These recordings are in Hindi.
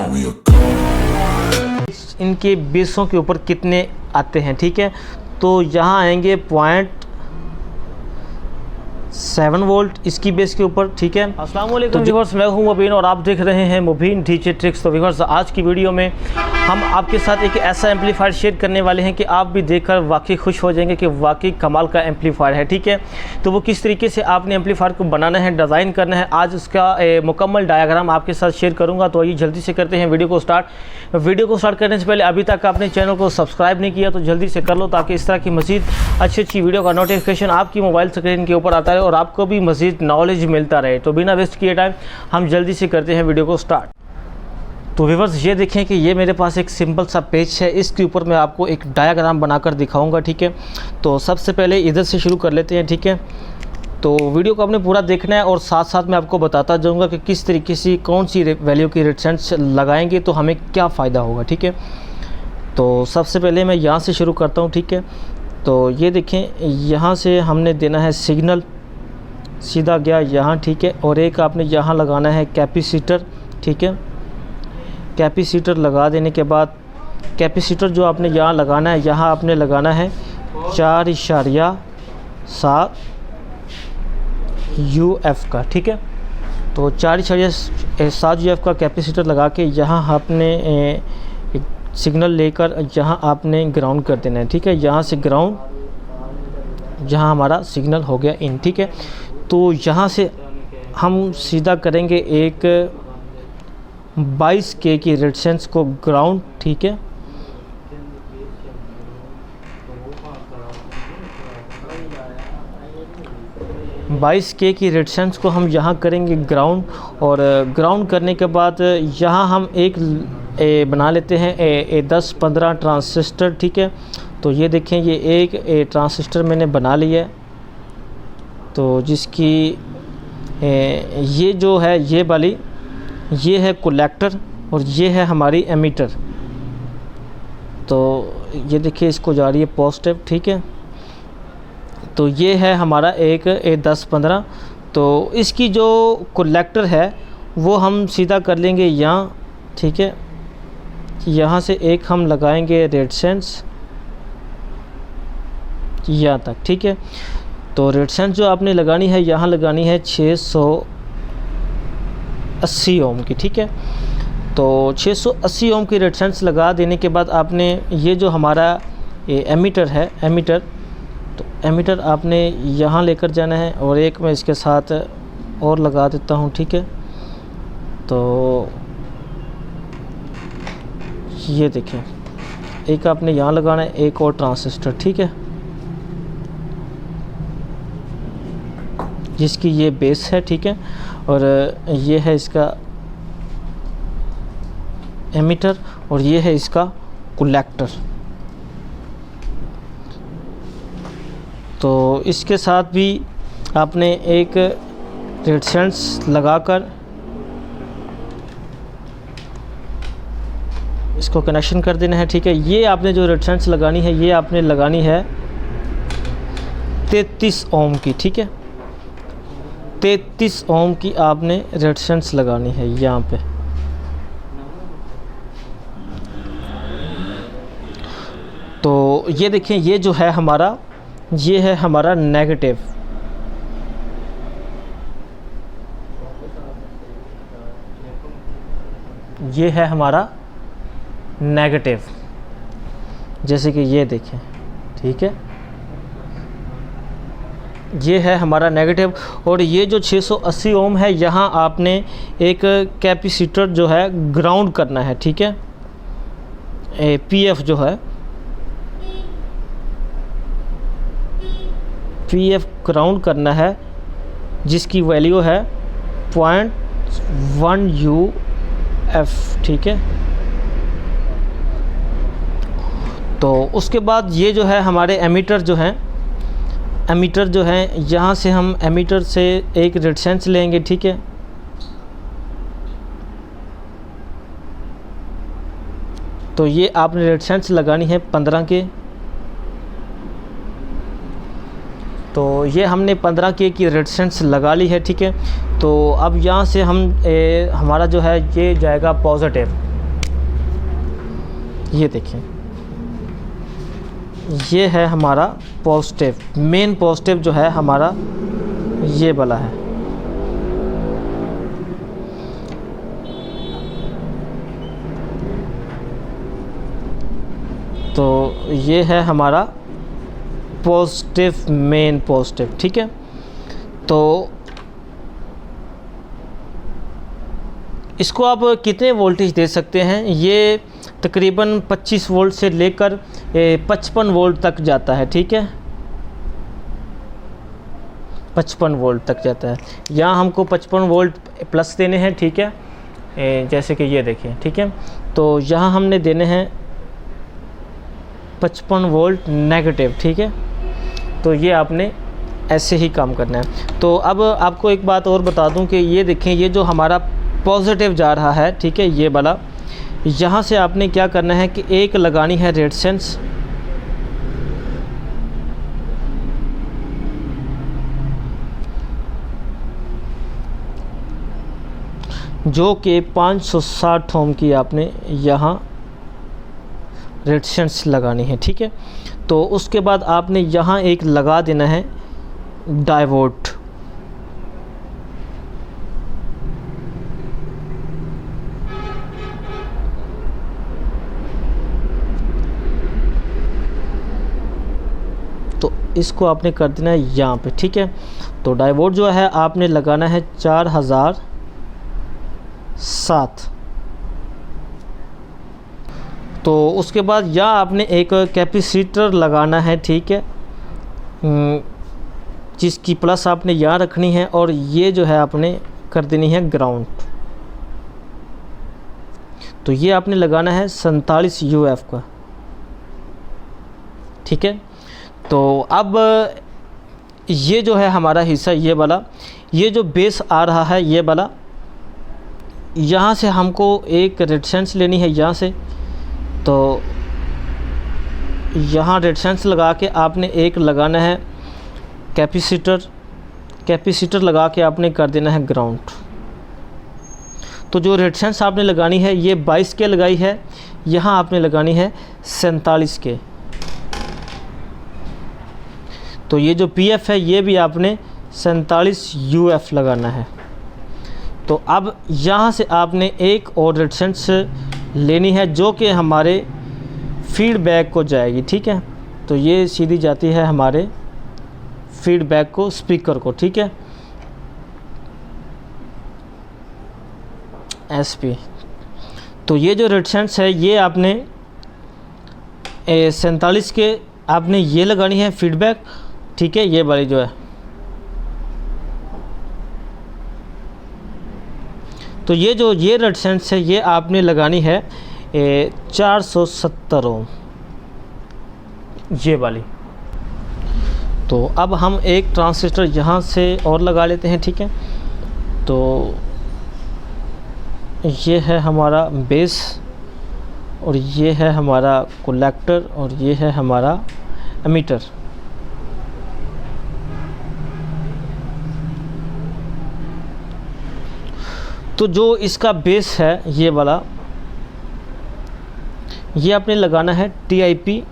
we are gone. इनके बेसों के ऊपर कितने आते हैं, ठीक है। तो यहाँ आएंगे 0.7 वोल्ट इसकी बेस के ऊपर, ठीक है। अस्सलाम वालेकुम व्यूअर्स, मैं हूँ मुबीन और आप देख रहे हैं मुबीन डीजे ट्रिक्स। तो व्यूअर्स, आज की वीडियो में हम आपके साथ एक ऐसा एम्पलीफायर शेयर करने वाले हैं कि आप भी देखकर वाकई खुश हो जाएंगे कि वाकई कमाल का एम्पलीफायर है, ठीक है। तो वो किस तरीके से आपने एम्पलीफायर को बनाना है, डिज़ाइन करना है, आज उसका मुकम्मल डायग्राम आपके साथ शेयर करूँगा। तो आइए जल्दी से करते हैं वीडियो को स्टार्ट। वीडियो को स्टार्ट करने से पहले अभी तक आपने चैनल को सब्सक्राइब नहीं किया तो जल्दी से कर लो, ताकि इस तरह की मज़ीद अच्छी वीडियो का नोटिफिकेशन आपकी मोबाइल स्क्रीन के ऊपर आता रहे और आपको भी मज़ीद नॉलेज मिलता रहे। तो बिना वेस्ट किए टाइम हम जल्दी से करते हैं वीडियो को स्टार्ट। तो व्यूअर्स, ये देखें कि ये मेरे पास एक सिंपल सा पेज है, इसके ऊपर मैं आपको एक डायग्राम बनाकर दिखाऊंगा, ठीक है। तो सबसे पहले इधर से शुरू कर लेते हैं, ठीक है। तो वीडियो को आपने पूरा देखना है और साथ साथ मैं आपको बताता जाऊंगा कि किस तरीके से कौन सी वैल्यू की रेजिस्टेंस लगाएंगे तो हमें क्या फ़ायदा होगा, ठीक है। तो सबसे पहले मैं यहाँ से शुरू करता हूँ, ठीक है। तो ये देखें, यहाँ से हमने देना है सिग्नल, सीधा गया यहाँ, ठीक है। और एक आपने यहाँ लगाना है कैपेसिटर, ठीक है। कैपेसिटर लगा देने के बाद कैपेसिटर जो आपने यहाँ लगाना है, यहाँ आपने लगाना है 4.7 UF का, ठीक है। तो 4.7 UF का कैपेसिटर लगा के यहाँ आपने सिग्नल लेकर यहाँ आपने ग्राउंड कर देना है, ठीक है। यहाँ से ग्राउंड, जहाँ हमारा सिग्नल हो गया इन, ठीक है। तो यहाँ से हम सीधा करेंगे एक 22K की रेजिस्टेंस को ग्राउंड, ठीक है। बाईस के की रेजिस्टेंस को हम यहाँ करेंगे ग्राउंड, और ग्राउंड करने के बाद यहाँ हम एक बना लेते हैं 10-15 ट्रांजिस्टर, ठीक है। तो ये देखें, ये एक ट्रांजिस्टर मैंने बना लिया है। तो जिसकी ये जो है ये वाली, ये है कलेक्टर और ये है हमारी एमीटर। तो ये देखिए, इसको जा रही है पॉजिटिव, ठीक है। तो ये है हमारा एक 10-15। तो इसकी जो कलेक्टर है वो हम सीधा कर लेंगे यहाँ, ठीक है। यहाँ से एक हम लगाएंगे रेजिस्टेंस यहाँ तक, ठीक है। तो रेजिस्टेंस जो आपने लगानी है, यहाँ लगानी है 680 ओम की, ठीक है। तो 680 ओम की रेजिस्टेंस लगा देने के बाद आपने ये जो हमारा एमीटर है, एमीटर, तो एमीटर आपने यहाँ लेकर जाना है और एक मैं इसके साथ और लगा देता हूँ, ठीक है। तो ये देखें, एक आपने यहाँ लगाना है, एक और ट्रांजिस्टर, ठीक है, जिसकी ये बेस है, ठीक है। और ये है इसका एमीटर और ये है इसका कलेक्टर। तो इसके साथ भी आपने एक रेजिस्टेंस लगाकर इसको कनेक्शन कर देना है, ठीक है। ये आपने जो रेजिस्टेंस लगानी है, ये आपने लगानी है 33 ओम की, ठीक है। 33 ओम की आपने रेजिस्टेंस लगानी है यहाँ पे। तो ये देखें, ये जो है हमारा, ये है हमारा नेगेटिव। ये है हमारा नेगेटिव, जैसे कि ये देखें, ठीक है। ये है हमारा नेगेटिव। और ये जो 680 ओम है, यहाँ आपने एक कैपेसिटर जो है ग्राउंड करना है, ठीक है। PF जो है, PF ग्राउंड करना है, जिसकी वैल्यू है 0.1 UF, ठीक है। तो उसके बाद ये जो है हमारे एमीटर जो हैं, एमीटर जो है, यहाँ से हम एमीटर से एक रेजिस्टेंस लेंगे, ठीक है। तो ये आपने रेजिस्टेंस लगानी है 15 के। तो ये हमने 15 के की रेजिस्टेंस लगा ली है, ठीक है। तो अब यहाँ से हम हमारा जो है ये जाएगा पॉजिटिव, ये देखिए, ये है हमारा पॉजिटिव, मेन पॉजिटिव जो है हमारा ये वाला है। तो ये है हमारा पॉजिटिव, मेन पॉजिटिव, ठीक है। तो इसको आप कितने वोल्टेज दे सकते हैं, ये तकरीबन 25 वोल्ट से लेकर 55 वोल्ट तक जाता है, ठीक है। 55 वोल्ट तक जाता है। यहाँ हमको 55 वोल्ट प्लस देने हैं, ठीक है। जैसे कि ये देखिए, ठीक है। तो यहाँ हमने देने हैं 55 वोल्ट नेगेटिव, ठीक है। तो ये आपने ऐसे ही काम करना है। तो अब आपको एक बात और बता दूं कि ये देखें, ये जो हमारा पॉजिटिव जा रहा है, ठीक है, ये वाला, यहाँ से आपने क्या करना है कि एक लगानी है रेजिस्टेंस, जो कि 560 ओम की आपने यहाँ रेजिस्टेंस लगानी है, ठीक है। तो उसके बाद आपने यहाँ एक लगा देना है डायोड। तो इसको आपने कर देना है यहाँ पे, ठीक है। तो डायोड जो है आपने लगाना है 4007। तो उसके बाद यहाँ आपने एक कैपेसिटर लगाना है, ठीक है, जिसकी प्लस आपने यहाँ रखनी है और ये जो है आपने कर देनी है ग्राउंड। तो ये आपने लगाना है 47 UF का, ठीक है। तो अब ये जो है हमारा हिस्सा, ये वाला, ये जो बेस आ रहा है ये वाला, यहाँ से हमको एक रेजिस्टेंस लेनी है यहाँ से। तो यहाँ रेजिस्टेंस लगा के आपने एक लगाना है कैपेसिटर लगा के आपने कर देना है ग्राउंड। तो जो रेजिस्टेंस आपने लगानी है ये 22 के लगाई है, यहाँ आपने लगानी है 47 के। तो ये जो PF है ये भी आपने 47 UF लगाना है। तो अब यहाँ से आपने एक और रेजिस्टेंस लेनी है जो कि हमारे फीडबैक को जाएगी, ठीक है। तो ये सीधी जाती है हमारे फीडबैक को, स्पीकर को, ठीक है, SP। तो ये जो रेजिस्टेंस है ये आपने 47 के आपने ये लगानी है फीडबैक, ठीक है, ये वाली जो है। तो ये जो ये रेजिस्टेंस है ये आपने लगानी है 470 ओम, ये वाली। तो अब हम एक ट्रांजिस्टर यहाँ से और लगा लेते हैं, ठीक है। तो ये है हमारा बेस और ये है हमारा कलेक्टर और ये है हमारा एमीटर। तो जो इसका बेस है ये वाला, ये आपने लगाना है TIP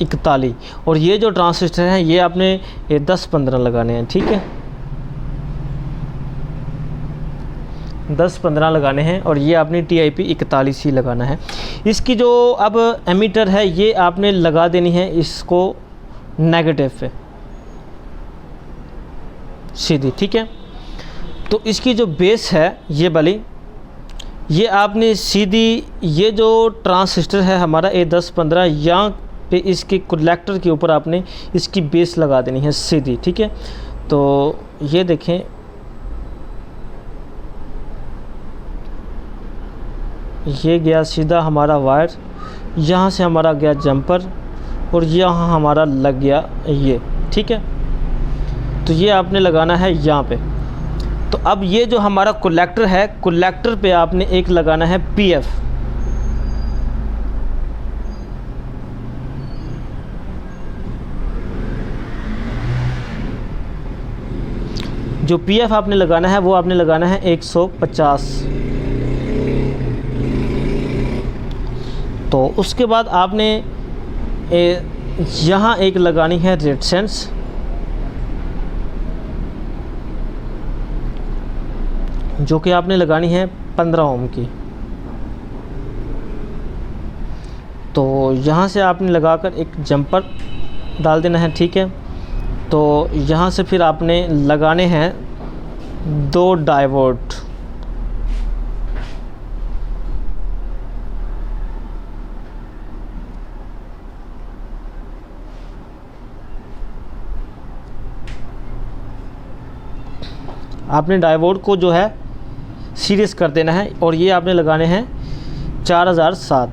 41 और ये जो ट्रांजिस्टर हैं ये आपने 10-15 लगाने हैं, ठीक है, 10-15 लगाने हैं और ये आपने TIP 41 ही लगाना है। इसकी जो अब एमीटर है ये आपने लगा देनी है इसको नेगेटिव पे सीधी, ठीक है। तो इसकी जो बेस है ये वाली, ये आपने सीधी, ये जो ट्रांजिस्टर है हमारा A10-15 यहाँ पे इसके कलेक्टर के ऊपर आपने इसकी बेस लगा देनी है सीधी, ठीक है। तो ये देखें, ये गया सीधा हमारा वायर, यहाँ से हमारा गया जंपर और यहाँ हमारा लग गया ये, ठीक है। तो ये आपने लगाना है यहाँ पे। तो अब ये जो हमारा कलेक्टर है, कलेक्टर पे आपने एक लगाना है PF, जो PF आपने लगाना है वो आपने लगाना है 150। तो उसके बाद आपने यहाँ एक लगानी है रेजिस्टेंस, जो कि आपने लगानी है 15 ओम की। तो यहाँ से आपने लगाकर एक जंपर डाल देना है, ठीक है। तो यहाँ से फिर आपने लगाने हैं 2 डायोड। आपने डायोड को जो है सीरीज कर देना है और ये आपने लगाने हैं 4007।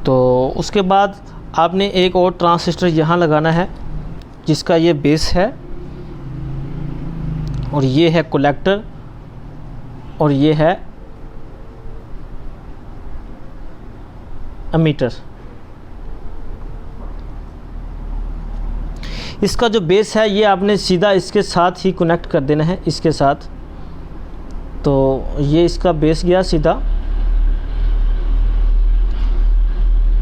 तो उसके बाद आपने एक और ट्रांजिस्टर यहाँ लगाना है, जिसका ये बेस है और ये है कलेक्टर और ये है एमीटर। इसका जो बेस है ये आपने सीधा इसके साथ ही कनेक्ट कर देना है, इसके साथ। तो ये इसका बेस गया सीधा।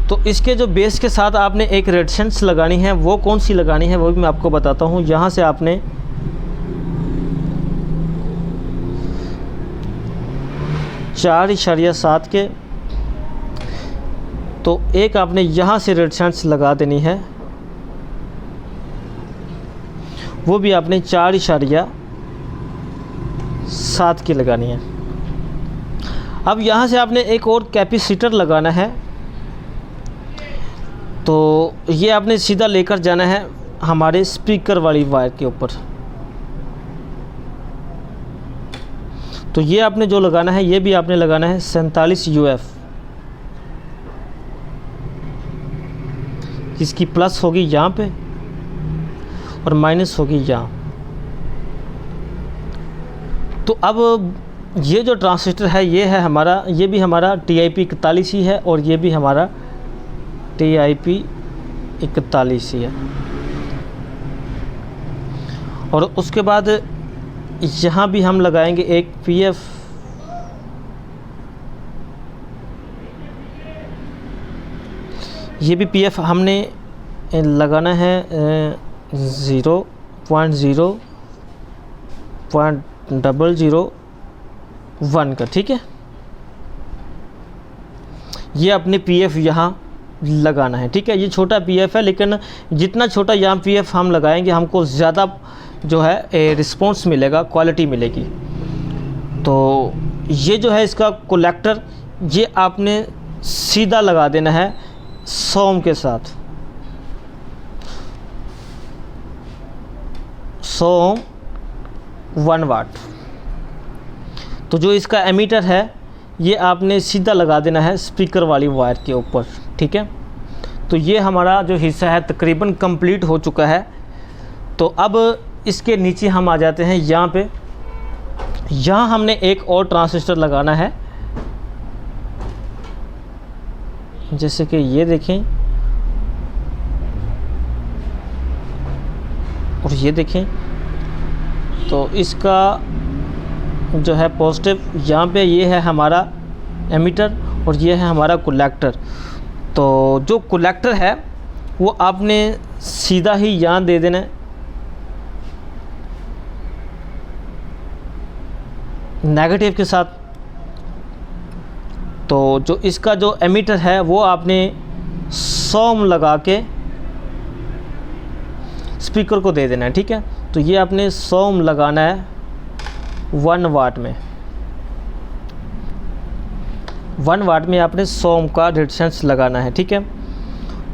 तो इसके जो बेस के साथ आपने एक रेजिस्टेंस लगानी है, वो कौन सी लगानी है वो भी मैं आपको बताता हूँ। यहाँ से आपने चार इशारिया 7 के, तो एक आपने यहाँ से रेजिस्टेंस लगा देनी है, वो भी आपने 4.7 की लगानी है। अब यहाँ से आपने एक और कैपेसिटर लगाना है, तो ये आपने सीधा लेकर जाना है हमारे स्पीकर वाली वायर के ऊपर। तो ये आपने जो लगाना है, ये भी आपने लगाना है 47 UF। इसकी प्लस होगी यहाँ पे और माइनस होगी यहाँ। तो अब ये जो ट्रांजिस्टर है ये है हमारा, ये भी हमारा TIP 41 ही है और ये भी हमारा TIP 41 ही है। और उसके बाद यहाँ भी हम लगाएंगे एक PF, ये भी PF हमने लगाना है 0.0.001 का, ठीक है। ये अपने PF यहाँ लगाना है, ठीक है। ये छोटा PF है, लेकिन जितना छोटा यहाँ PF हम लगाएंगे हमको ज़्यादा जो है रिस्पॉन्स मिलेगा, क्वालिटी मिलेगी। तो ये जो है इसका कलेक्टर, ये आपने सीधा लगा देना है 100 ओम के साथ। 100 ओम 1 वाट। तो जो इसका एमीटर है ये आपने सीधा लगा देना है स्पीकर वाली वायर के ऊपर, ठीक है। तो ये हमारा जो हिस्सा है तकरीबन कंप्लीट हो चुका है। तो अब इसके नीचे हम आ जाते हैं यहाँ पे। यहाँ हमने एक और ट्रांजिस्टर लगाना है, जैसे कि ये देखें और ये देखें। तो इसका जो है पॉजिटिव यहाँ पे, ये है हमारा एमीटर और ये है हमारा कलेक्टर। तो जो कलेक्टर है वो आपने सीधा ही यहाँ दे देना है नेगेटिव के साथ। तो जो इसका जो एमीटर है वो आपने 100 ओम लगा के स्पीकर को दे देना है, ठीक है। तो ये आपने 100 ओम लगाना है 1 वाट में। 1 वाट में आपने 100 ओम का रेजिस्टेंस लगाना है, ठीक है।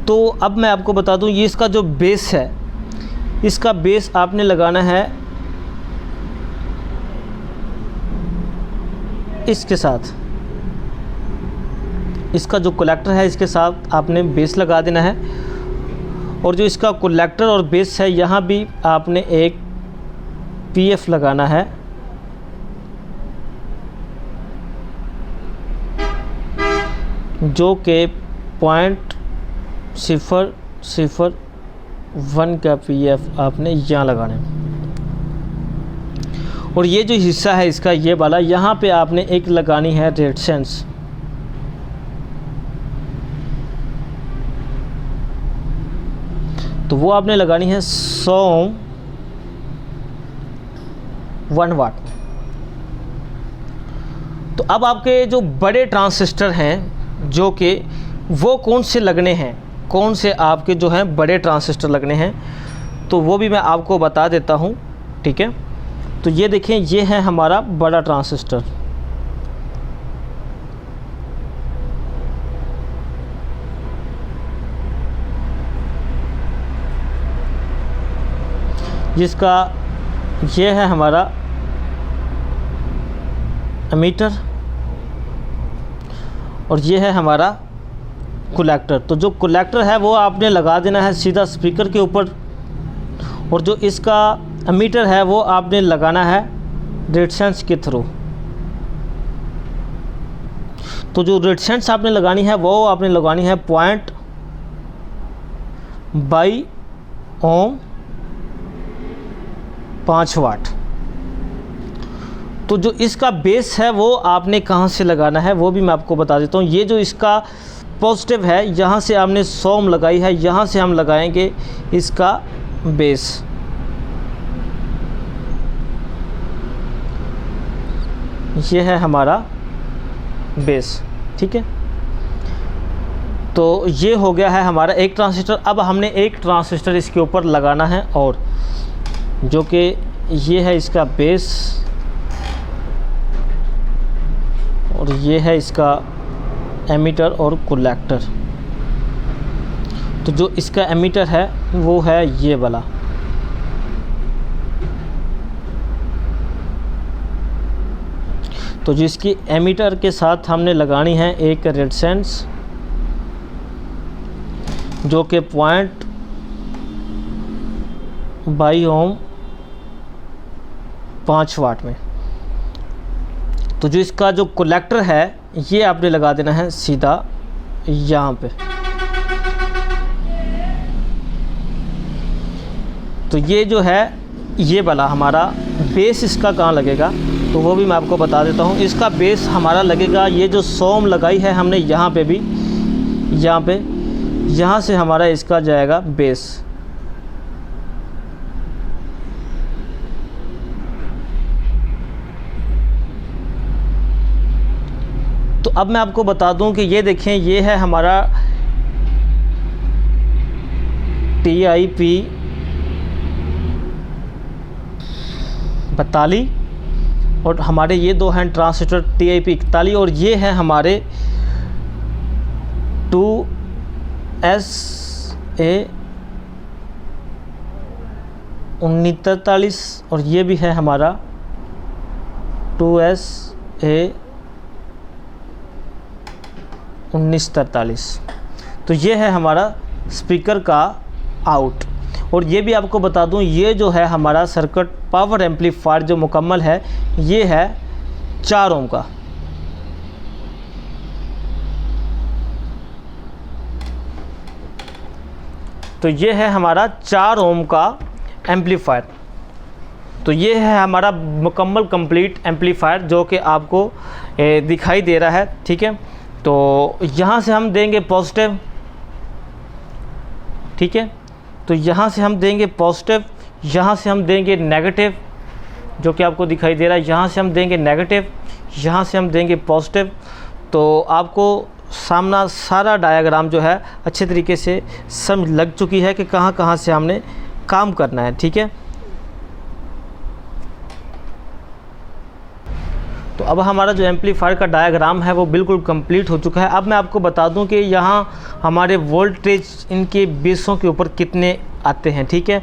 तो अब मैं आपको बता दूं, ये इसका जो बेस है, इसका बेस आपने लगाना है इसके साथ। इसका जो कलेक्टर है इसके साथ आपने बेस लगा देना है। और जो इसका कलेक्टर और बेस है, यहाँ भी आपने एक PF लगाना है, जो कि 0.001 का PF आपने यहाँ लगाना है। और ये जो हिस्सा है इसका ये वाला, यहाँ पे आपने एक लगानी है रेजिस्टेंस। तो वो आपने लगानी है 100 ओम 1 वाट। तो अब आपके जो बड़े ट्रांजिस्टर हैं जो कि वो कौन से लगने हैं, कौन से आपके जो हैं बड़े ट्रांजिस्टर लगने हैं, तो वो भी मैं आपको बता देता हूँ, ठीक है। तो ये देखें, ये है हमारा बड़ा ट्रांजिस्टर। जिसका ये है हमारा एमीटर और ये है हमारा कलेक्टर। तो जो कलेक्टर है वो आपने लगा देना है सीधा स्पीकर के ऊपर, और जो इसका एमीटर है वो आपने लगाना है रेजिस्टेंस के थ्रू। तो जो रेजिस्टेंस आपने लगानी है वो आपने लगानी है 0.22 ओम 5 वाट। तो जो इसका बेस है वो आपने कहाँ से लगाना है वो भी मैं आपको बता देता हूँ। ये जो इसका पॉजिटिव है, यहाँ से आपने 100 ओम लगाई है, यहाँ से हम लगाएंगे इसका बेस। ये है हमारा बेस, ठीक है। तो ये हो गया है हमारा एक ट्रांजिस्टर। अब हमने एक ट्रांजिस्टर इसके ऊपर लगाना है, और जो कि ये है इसका बेस और ये है इसका एमीटर और कलेक्टर। तो जो इसका एमीटर है वो है ये वाला। तो जिसकी एमीटर के साथ हमने लगानी है एक रेजिस्टेंस जो कि 0.22 ओम 5 वाट में। तो जो इसका जो कलेक्टर है ये आपने लगा देना है सीधा यहाँ पे। तो ये जो है ये वाला हमारा बेस, इसका कहाँ लगेगा तो वो भी मैं आपको बता देता हूँ। इसका बेस हमारा लगेगा, ये जो 100 ओम लगाई है हमने यहाँ पे भी, यहाँ पे, यहाँ से हमारा इसका जाएगा बेस। तो अब मैं आपको बता दूं कि ये देखें, ये है हमारा TIP 42 और हमारे ये दो हैं ट्रांजिस्टर TIP 41, और ये है हमारे 2SA 1943 और ये भी है हमारा 2SA 1943। तो ये है हमारा स्पीकर का आउट। और ये भी आपको बता दूं, ये जो है हमारा सर्किट पावर एम्पलीफायर जो मुकम्मल है ये है 4 ओम का। तो ये है हमारा 4 ओम का एम्पलीफायर। तो ये है हमारा मुकम्मल कंप्लीट एम्पलीफायर जो कि आपको दिखाई दे रहा है, ठीक है। तो यहाँ से हम देंगे पॉजिटिव, ठीक है। तो यहाँ से हम देंगे पॉजिटिव, यहाँ से हम देंगे नेगेटिव जो कि आपको दिखाई दे रहा है, यहाँ से हम देंगे नेगेटिव, यहाँ से हम देंगे पॉजिटिव। तो आपको सामना सारा डायग्राम जो है अच्छे तरीके से समझ लग चुकी है कि कहाँ कहाँ से हमने काम करना है, ठीक है। तो अब हमारा जो एम्पलीफायर का डायग्राम है वो बिल्कुल कंप्लीट हो चुका है। अब मैं आपको बता दूं कि यहाँ हमारे वोल्टेज इनके बेसों के ऊपर कितने आते हैं, ठीक है।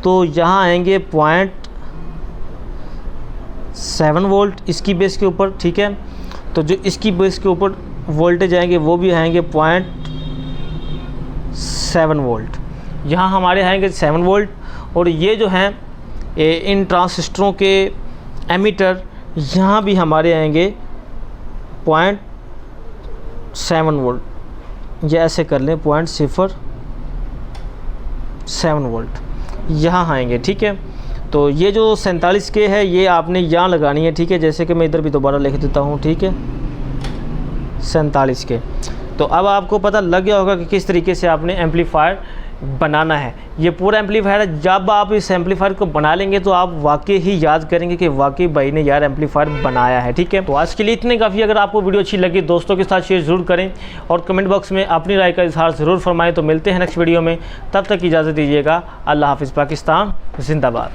तो यहाँ आएंगे 0.7 वोल्ट इसकी बेस के ऊपर, ठीक है। तो जो इसकी बेस के ऊपर वोल्टेज आएंगे वो भी आएंगे 0.7 वोल्ट। यहाँ हमारे आएंगे 7 वोल्ट। और ये जो हैं इन ट्रांजिस्टरों के एमीटर यहाँ भी हमारे आएंगे 0.7 वोल्ट, या ऐसे कर लें 0.07 वोल्ट यहाँ आएंगे, ठीक है। तो ये जो 47K है ये आपने यहाँ लगानी है, ठीक है। जैसे कि मैं इधर भी दोबारा लिख देता हूँ, ठीक है, 47K। तो अब आपको पता लग गया होगा कि किस तरीके से आपने एम्पलीफायर बनाना है। ये पूरा एम्पलीफायर है, जब आप इस एम्पलीफायर को बना लेंगे तो आप वाकई ही याद करेंगे कि वाकई भाई ने यार एम्पलीफायर बनाया है, ठीक है। तो आज के लिए इतने काफ़ी। अगर आपको वीडियो अच्छी लगी दोस्तों के साथ शेयर ज़रूर करें और कमेंट बॉक्स में अपनी राय का इजहार ज़रूर फरमाएं। तो मिलते हैं नेक्स्ट वीडियो में, तब तक इजाज़त दीजिएगा। अल्लाह हाफिज़। पाकिस्तान जिंदाबाद।